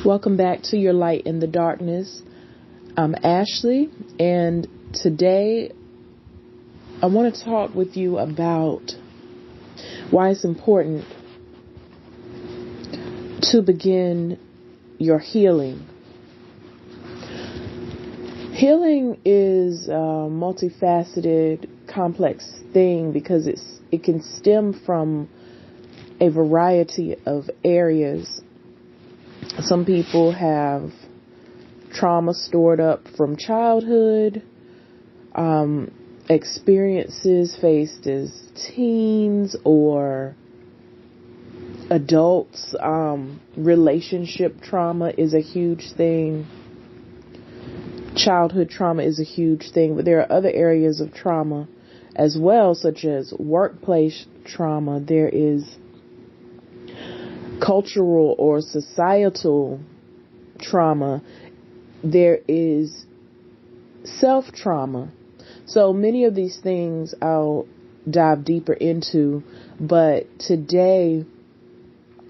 Welcome back to Your Light in the Darkness. I'm Ashley, and today I want to talk with you about why it's important to begin your healing. Healing is a multifaceted, complex thing because it can stem from a variety of areas. Some people have trauma stored up from childhood, experiences faced as teens or adults. Relationship trauma is a huge thing. Childhood trauma is a huge thing, but there are other areas of trauma as well, such as workplace trauma. There is cultural or societal trauma. There is self-trauma. So many of these things I'll dive deeper into, but today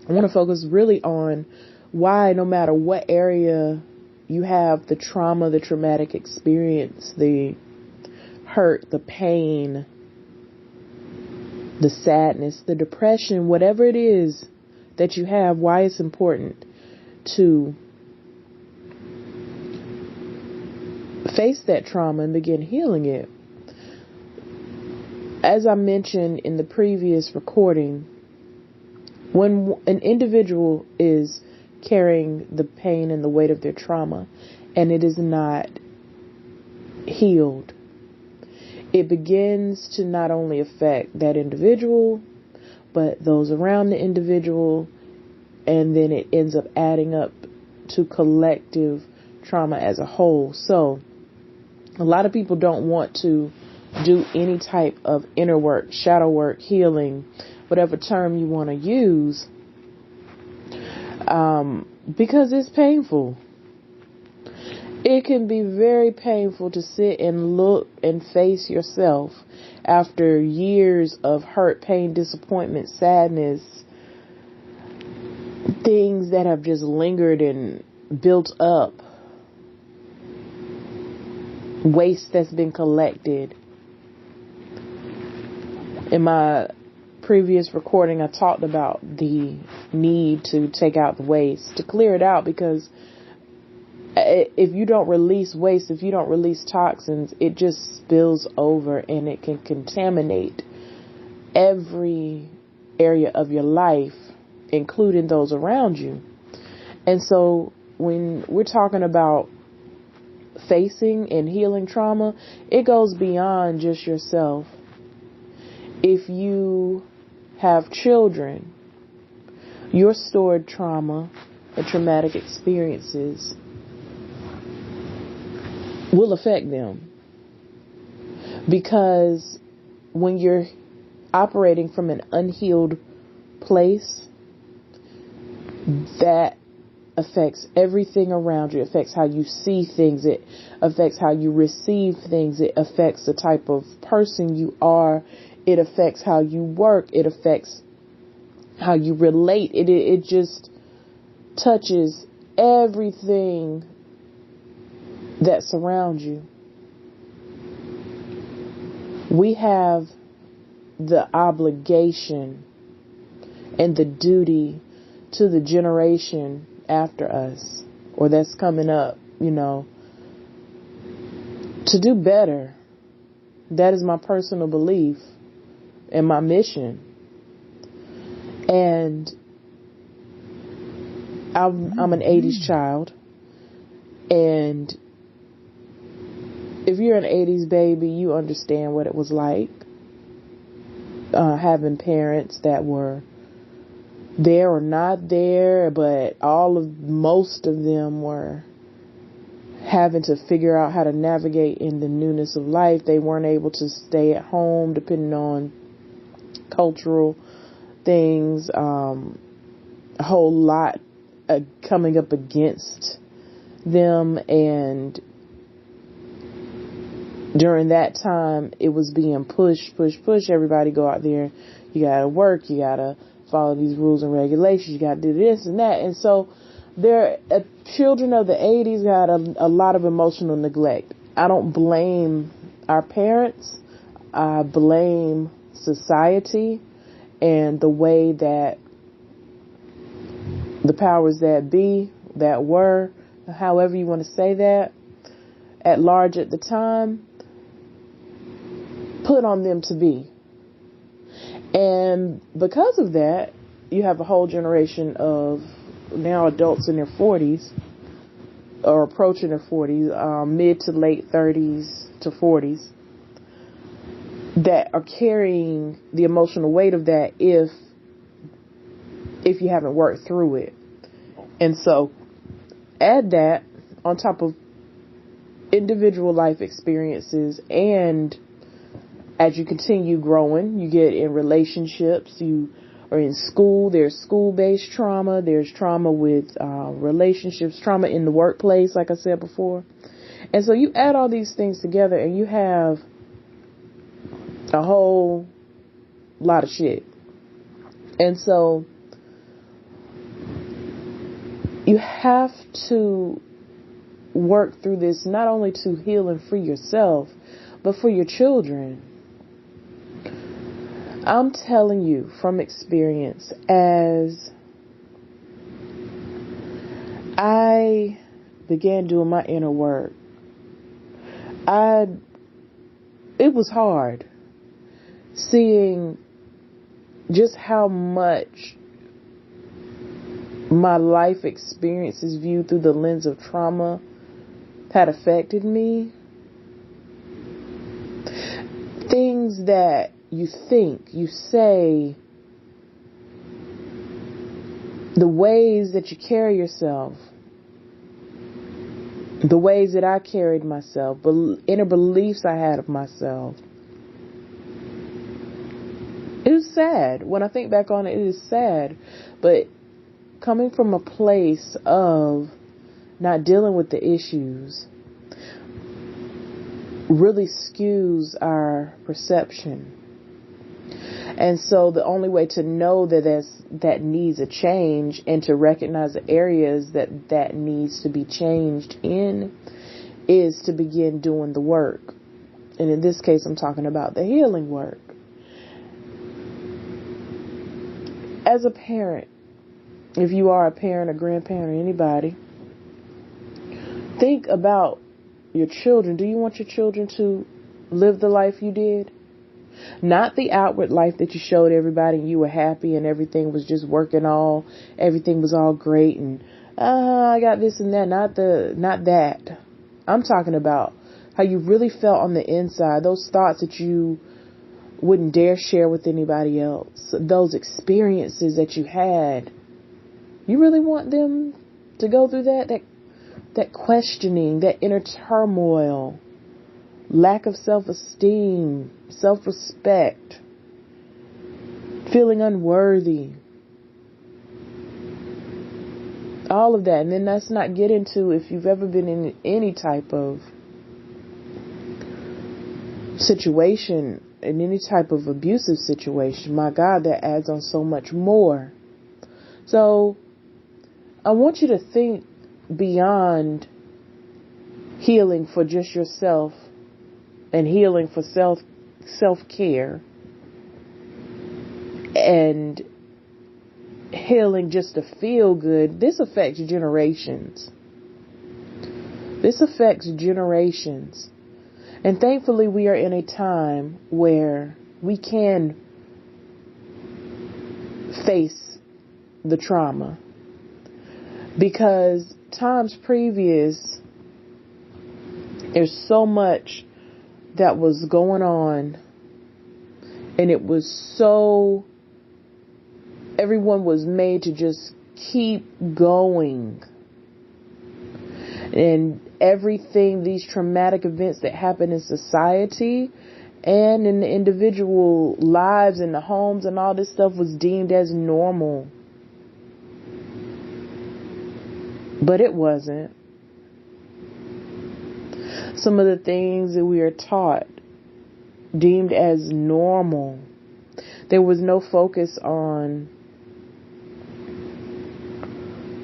I want to focus really on why, no matter what area you have the trauma, the traumatic experience, the hurt, the pain, the sadness, the depression, whatever it is that you have, why it's important to face that trauma and begin healing it. As I mentioned in the previous recording, when an individual is carrying the pain and the weight of their trauma and it is not healed, it begins to not only affect that individual, but those around the individual, and then it ends up adding up to collective trauma as a whole. So a lot of people don't want to do any type of inner work, shadow work, healing, whatever term you want to use, because it's painful. It can be very painful to sit and look and face yourself after years of hurt, pain, disappointment, sadness, things that have just lingered and built up, waste that's been collected. In my previous recording, I talked about the need to take out the waste, to clear it out, because if you don't release waste, if you don't release toxins, it just spills over and it can contaminate every area of your life, including those around you. And so when we're talking about facing and healing trauma, it goes beyond just yourself. If you have children, your stored trauma and traumatic experiences will affect them, because when you're operating from an unhealed place, that affects everything around you. It affects how you see things. It affects how you receive things. It affects the type of person you are. It affects how you work. It affects how you relate. It just touches everything that surrounds you. We have the obligation and the duty to the generation after us, or that's coming up, to do better. That is my personal belief and my mission. And I'm an 80s child, and if you're an 80s baby, you understand what it was like having parents that were there or not there, but most of them were having to figure out how to navigate in the newness of life. They weren't able to stay at home, depending on cultural things, a whole lot coming up against them, and during that time, it was being push. Everybody go out there. You gotta work. You gotta follow these rules and regulations. You gotta do this and that. And so Children of the 80s got a lot of emotional neglect. I don't blame our parents. I blame society and the way that the powers that be, that were, however you want to say that, at large at the time, put on them to be. And because of that, you have a whole generation of now adults in their 40s or approaching their 40s, mid to late 30s to 40s, that are carrying the emotional weight of that if you haven't worked through it. And so add that on top of individual life experiences, and as you continue growing, you get in relationships, you are in school, there's school-based trauma, there's trauma with relationships, trauma in the workplace, like I said before. And so you add all these things together and you have a whole lot of shit. And so you have to work through this not only to heal and free yourself, but for your children. I'm telling you from experience, as I began doing my inner work, it was hard seeing just how much my life experiences viewed through the lens of trauma had affected me. Things that you think, you say, the ways that you carry yourself, the ways that I carried myself, inner beliefs I had of myself. It was sad. When I think back on it, it is sad. But coming from a place of not dealing with the issues really skews our perception. And so the only way to know that needs a change and to recognize the areas that needs to be changed in is to begin doing the work. And in this case, I'm talking about the healing work. As a parent, if you are a parent, a grandparent, or anybody, think about your children. Do you want your children to live the life you did? Not the outward life that you showed everybody and you were happy and everything was just working everything was all great and I got this and that. Not that. I'm talking about how you really felt on the inside, those thoughts that you wouldn't dare share with anybody else, those experiences that you had. You really want them to go through that questioning, that inner turmoil, lack of self-esteem, self-respect, feeling unworthy, all of that. And then let's not get into if you've ever been in any type of situation, in any type of abusive situation. My God, that adds on so much more. So I want you to think beyond healing for just yourself and healing for self-care and healing just to feel good. This affects generations. This affects generations. And thankfully we are in a time where we can face the trauma, because times previous, there's so much that was going on, and it was so, everyone was made to just keep going. And everything, these traumatic events that happen in society and in the individual lives and the homes and all this stuff was deemed as normal. But it wasn't. Some of the things that we are taught deemed as normal, there was no focus on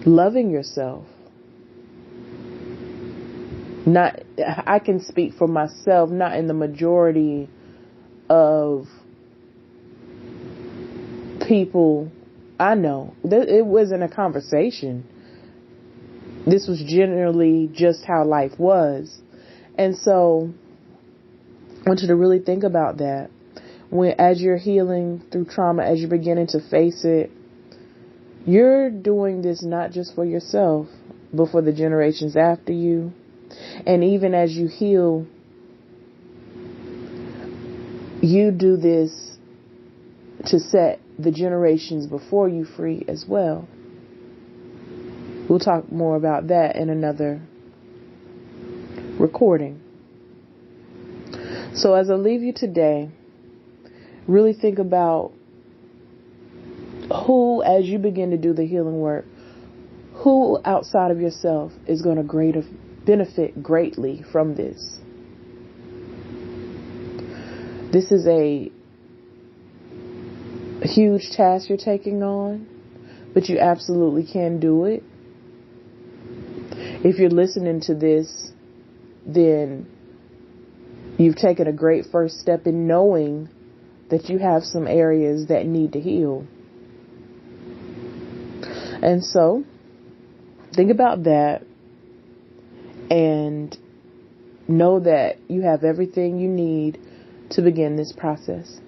loving yourself. Not, I can speak for myself, not in the majority of people I know. It wasn't a conversation. This was generally just how life was. And so I want you to really think about that. As you're healing through trauma, as you're beginning to face it, you're doing this not just for yourself, but for the generations after you. And even as you heal, you do this to set the generations before you free as well. We'll talk more about that in another recording. So as I leave you today, really think about who, as you begin to do the healing work, who outside of yourself is going to benefit greatly from this. This is a huge task you're taking on, but you absolutely can do it. If you're listening to this, then you've taken a great first step in knowing that you have some areas that need to heal. And so, think about that and know that you have everything you need to begin this process.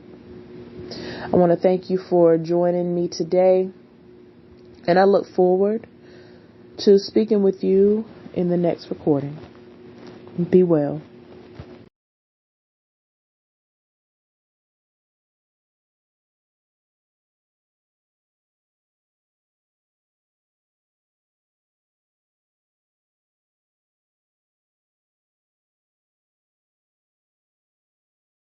I want to thank you for joining me today, and I look forward to speaking with you in the next recording. Be well.